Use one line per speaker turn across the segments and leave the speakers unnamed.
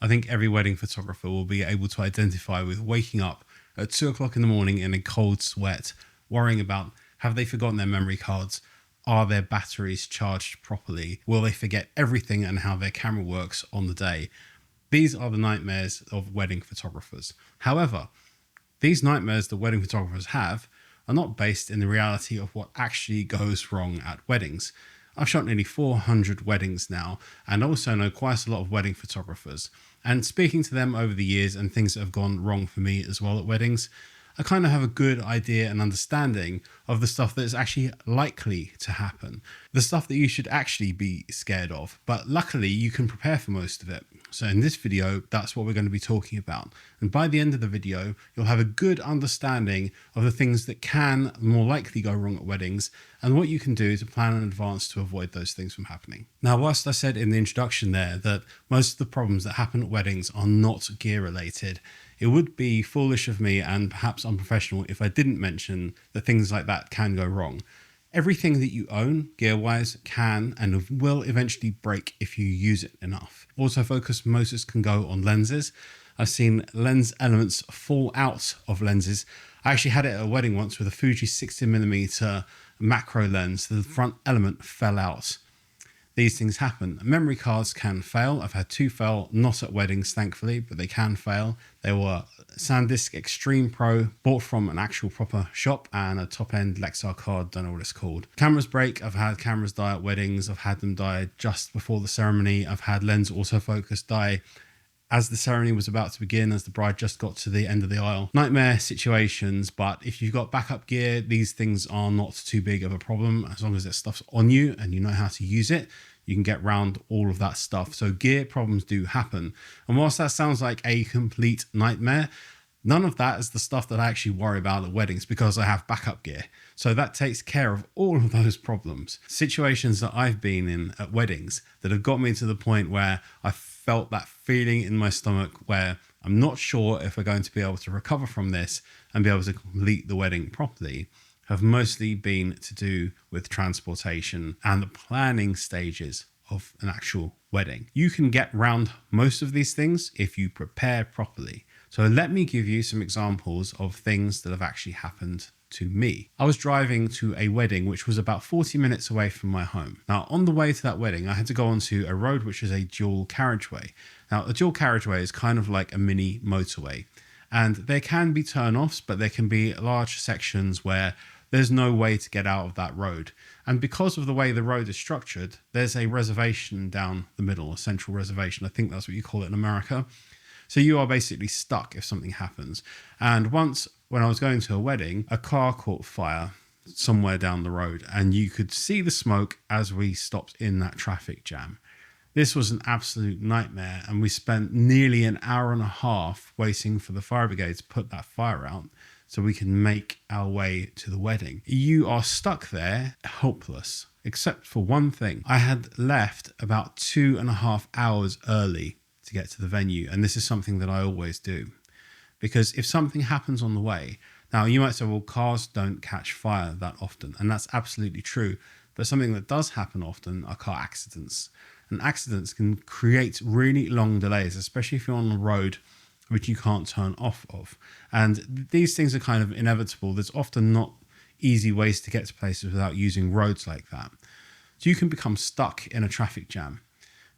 I think every wedding photographer will be able to identify with waking up at 2 o'clock in the morning in a cold sweat, worrying about, have they forgotten their memory cards? Are their batteries charged properly? Will they forget everything and how their camera works on the day? These are the nightmares of wedding photographers. However, these nightmares that wedding photographers have are not based in the reality of what actually goes wrong at weddings. I've shot nearly 400 weddings now, and also know quite a lot of wedding photographers. And speaking to them over the years and things that have gone wrong for me as well at weddings, I kind of have a good idea and understanding of the stuff that is actually likely to happen. The stuff that you should actually be scared of, but luckily you can prepare for most of it. So in this video, that's what we're going to be talking about. And by the end of the video, you'll have a good understanding of the things that can more likely go wrong at weddings and what you can do to plan in advance to avoid those things from happening. Now, whilst I said in the introduction there that most of the problems that happen at weddings are not gear related, it would be foolish of me and perhaps unprofessional if I didn't mention that things like that can go wrong. Everything that you own, gear-wise, can and will eventually break if you use it enough. Autofocus motors can go on lenses. I've seen lens elements fall out of lenses. I actually had it at a wedding once with a Fuji 60mm macro lens. The front element fell out. These things happen. Memory cards can fail. I've had 2 fail, not at weddings, thankfully, but they can fail. They were SanDisk Extreme Pro, bought from an actual proper shop, and a top-end Lexar card, don't know what it's called. Cameras break. I've had cameras die at weddings. I've had them die just before the ceremony. I've had lens autofocus die as the ceremony was about to begin, as the bride just got to the end of the aisle. Nightmare situations, but if you've got backup gear, these things are not too big of a problem. As long as that stuff's on you and you know how to use it, you can get around all of that stuff. So gear problems do happen. And whilst that sounds like a complete nightmare, none of that is the stuff that I actually worry about at weddings because I have backup gear. So that takes care of all of those problems. Situations that I've been in at weddings that have got me to the point where I felt that feeling in my stomach where I'm not sure if we're going to be able to recover from this and be able to complete the wedding properly, have mostly been to do with transportation and the planning stages of an actual wedding. You can get around most of these things if you prepare properly. So let me give you some examples of things that have actually happened to me. I was driving to a wedding which was about 40 minutes away from my home. Now, on the way to that wedding, I had to go onto a road which is a dual carriageway. Now, a dual carriageway is kind of like a mini motorway, and there can be turn-offs, but there can be large sections where there's no way to get out of that road. And because of the way the road is structured, there's a reservation down the middle, a central reservation. I think that's what you call it in America. So you are basically stuck if something happens. And once, when I was going to a wedding, a car caught fire somewhere down the road, and you could see the smoke as we stopped in that traffic jam. This was an absolute nightmare, and we spent nearly an hour and a half waiting for the fire brigade to put that fire out so we can make our way to the wedding. You are stuck there, helpless, except for one thing. I had left about 2.5 hours early to get to the venue, and this is something that I always do. Because if something happens on the way, now you might say, well, cars don't catch fire that often, and that's absolutely true. But something that does happen often are car accidents. And accidents can create really long delays, especially if you're on a road which you can't turn off of. And these things are kind of inevitable. There's often not easy ways to get to places without using roads like that. So you can become stuck in a traffic jam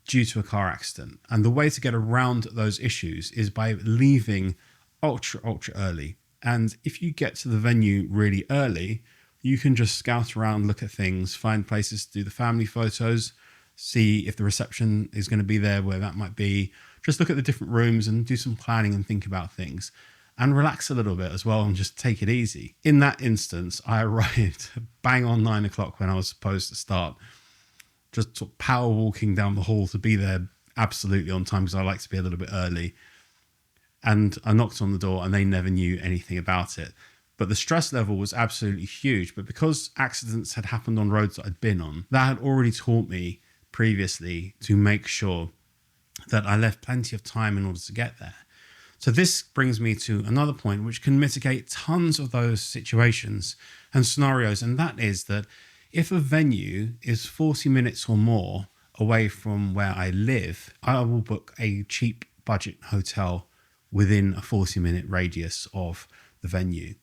due to a car accident. And the way to get around those issues is by leaving ultra early. And if you get to the venue really early, you can just scout around, look at things, find places to do the family photos, see if the reception is going to be there, where that might be. Just look at the different rooms and do some planning and think about things. And relax a little bit as well and just take it easy. In that instance, I arrived bang on 9 o'clock when I was supposed to start. Just sort of power walking down the hall to be there absolutely on time because I like to be a little bit early. And I knocked on the door and they never knew anything about it. But the stress level was absolutely huge. But because accidents had happened on roads that I'd been on, that had already taught me previously to make sure that I left plenty of time in order to get there. So this brings me to another point which can mitigate tons of those situations and scenarios. And that is that if a venue is 40 minutes or more away from where I live, I will book a cheap budget hotel within a 40-minute radius of the venue.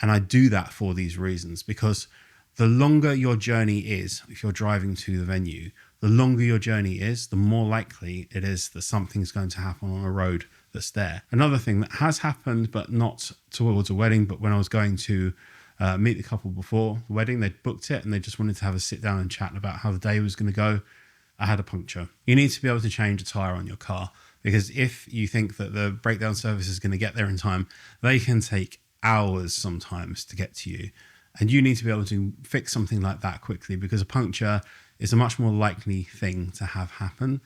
And I do that for these reasons, because the longer your journey is, if you're driving to the venue, the longer your journey is, the more likely it is that something's going to happen on a road that's there. Another thing that has happened, but not towards a wedding, but when I was going to meet the couple before the wedding, they'd booked it and they just wanted to have a sit down and chat about how the day was going to go. I had a puncture. You need to be able to change a tyre on your car, because if you think that the breakdown service is going to get there in time, they can take hours sometimes to get to you. And you need to be able to fix something like that quickly, because a puncture is a much more likely thing to have happen.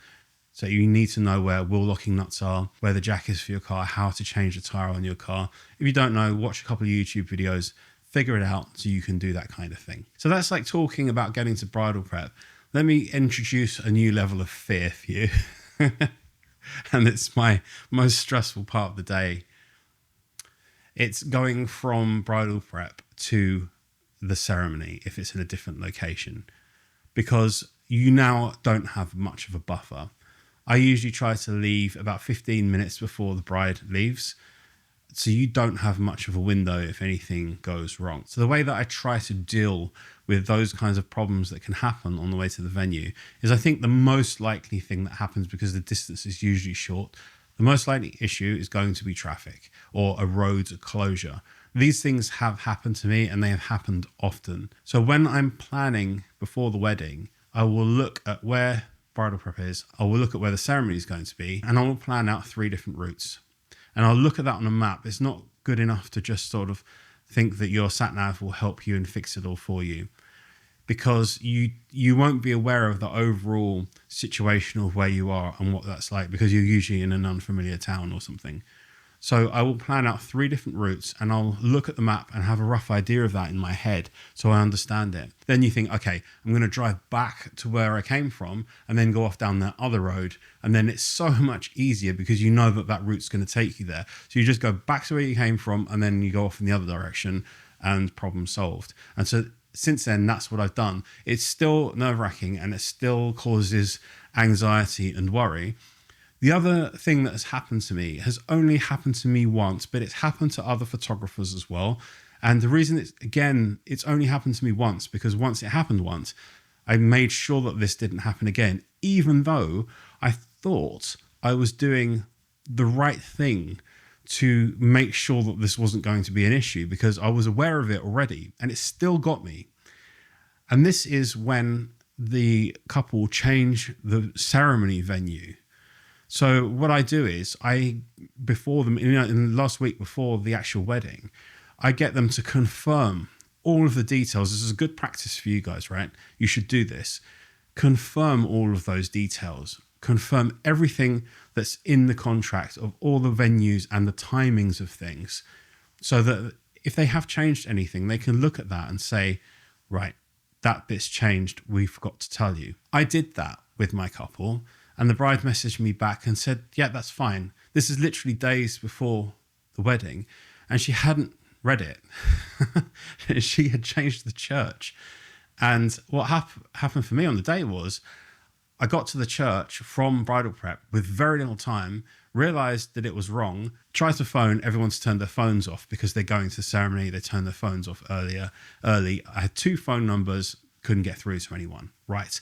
So you need to know where wheel locking nuts are, where the jack is for your car, how to change the tyre on your car. If you don't know, watch a couple of YouTube videos, figure it out so you can do that kind of thing. So that's like talking about getting to bridal prep. Let me introduce a new level of fear for you. And it's my most stressful part of the day. It's going from bridal prep to the ceremony if it's in a different location, because you now don't have much of a buffer. I usually try to leave about 15 minutes before the bride leaves, so you don't have much of a window if anything goes wrong. So the way that I try to deal with those kinds of problems that can happen on the way to the venue is, I think the most likely thing that happens, because the distance is usually short, the most likely issue is going to be traffic or a road closure. These things have happened to me, and they have happened often. So when I'm planning before the wedding, I will look at where bridal prep is, I will look at where the ceremony is going to be, and I will plan out 3 different routes. And I'll look at that on a map. It's not good enough to just sort of think that your sat nav will help you and fix it all for you, because you won't be aware of the overall situation of where you are and what that's like, because you're usually in an unfamiliar town or something. So I will plan out 3 different routes, and I'll look at the map and have a rough idea of that in my head so I understand it. Then you think, okay, I'm going to drive back to where I came from and then go off down that other road. And then it's so much easier because you know that that route's going to take you there. So you just go back to where you came from and then you go off in the other direction, and problem solved. And so since then, that's what I've done. It's still nerve-wracking and it still causes anxiety and worry. The other thing that has happened to me has only happened to me once, but it's happened to other photographers as well. And the reason it's only happened to me once, because once it happened once, I made sure that this didn't happen again, even though I thought I was doing the right thing to make sure that this wasn't going to be an issue, because I was aware of it already, and it still got me. And this is when the couple change the ceremony venue. So what I do is before them, in the last week before the actual wedding, I get them to confirm all of the details. This is a good practice for you guys, right? You should do this. Confirm all of those details. Confirm everything that's in the contract of all the venues and the timings of things, so that if they have changed anything, they can look at that and say, right, that bit's changed, we forgot to tell you. I did that with my couple, and the bride messaged me back and said, yeah, that's fine. This is literally days before the wedding, and she hadn't read it. She had changed the church. And what happened for me on the day was, I got to the church from bridal prep with very little time, realized that it was wrong, tried to phone, everyone's turned their phones off because they're going to the ceremony, they turned their phones off early. I had 2 phone numbers, couldn't get through to anyone. Right.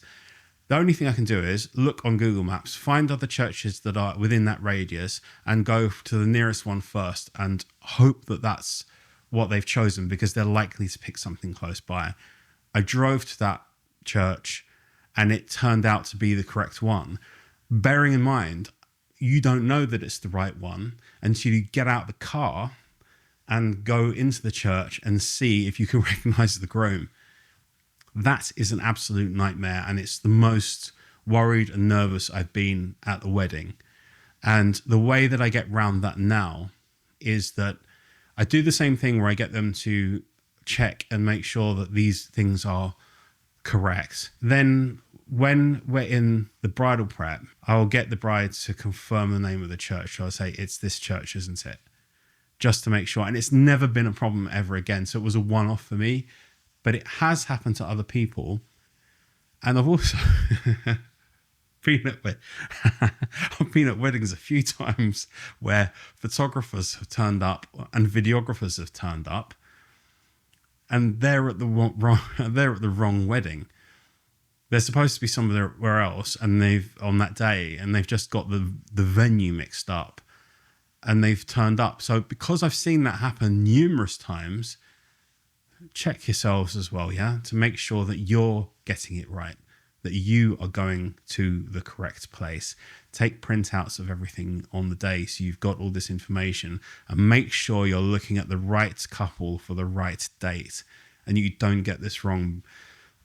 The only thing I can do is look on Google Maps, find other churches that are within that radius, and go to the nearest one first and hope that that's what they've chosen, because they're likely to pick something close by. I drove to that church and it turned out to be the correct one. Bearing in mind, you don't know that it's the right one until you get out of the car and go into the church and see if you can recognize the groom. That is an absolute nightmare, and it's the most worried and nervous I've been at the wedding. And the way that I get around that now is that I do the same thing where I get them to check and make sure that these things are correct. Then when we're in the bridal prep, I'll get the bride to confirm the name of the church. So I'll say, it's this church, isn't it? Just to make sure. And it's never been a problem ever again. So it was a one-off for me, but it has happened to other people. And I've also I've been at weddings a few times where photographers have turned up and videographers have turned up, and they're at the wrong wedding. They're supposed to be somewhere else, and they've on that day, and they've just got the venue mixed up, and they've turned up. So because I've seen that happen numerous times, check yourselves as well, yeah, to make sure that you're getting it right, that you are going to the correct place. Take printouts of everything on the day so you've got all this information, and make sure you're looking at the right couple for the right date and you don't get this wrong.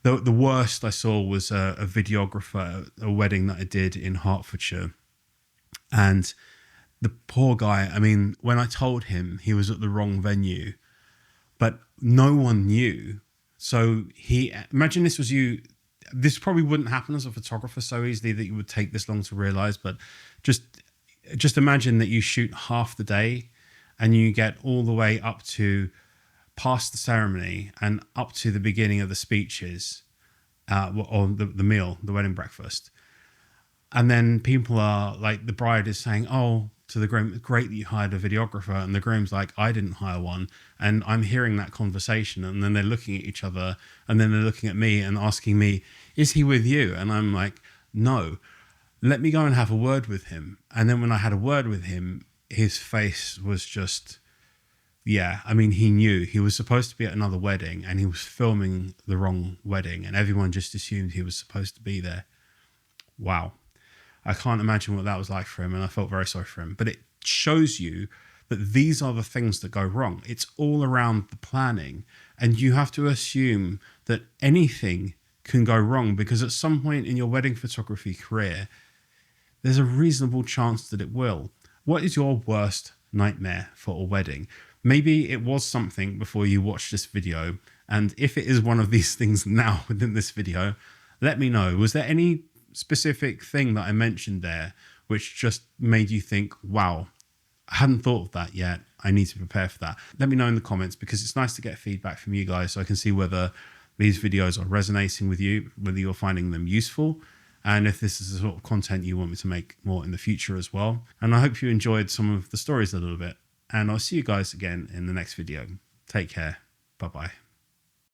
The worst I saw was a videographer at a wedding that I did in Hertfordshire, and the poor guy, I mean, when I told him he was at the wrong venue, but no one knew. So imagine this was you. This probably wouldn't happen as a photographer so easily that you would take this long to realize, but just imagine that you shoot half the day and you get all the way up to past the ceremony and up to the beginning of the speeches, or the meal, the wedding breakfast. And then people are like, the bride is saying, oh, to the groom, great that you hired a videographer. And the groom's like, I didn't hire one. And I'm hearing that conversation. And then they're looking at each other, and then they're looking at me and asking me, is he with you? And I'm like, no, let me go and have a word with him. And then when I had a word with him, his face was just, yeah, I mean, he knew he was supposed to be at another wedding and he was filming the wrong wedding, and everyone just assumed he was supposed to be there. Wow. I can't imagine what that was like for him, and I felt very sorry for him. But it shows you that these are the things that go wrong. It's all around the planning, and you have to assume that anything can go wrong, because at some point in your wedding photography career, there's a reasonable chance that it will. What is your worst nightmare for a wedding? Maybe it was something before you watched this video, and if it is one of these things now within this video, let me know. Was there any specific thing that I mentioned there which just made you think, wow, I hadn't thought of that yet, I need to prepare for that? Let me know in the comments, because it's nice to get feedback from you guys so I can see whether these videos are resonating with you, whether you're finding them useful, and if this is the sort of content you want me to make more in the future as well. And I hope you enjoyed some of the stories a little bit, and I'll see you guys again in the next video. Take care. Bye bye.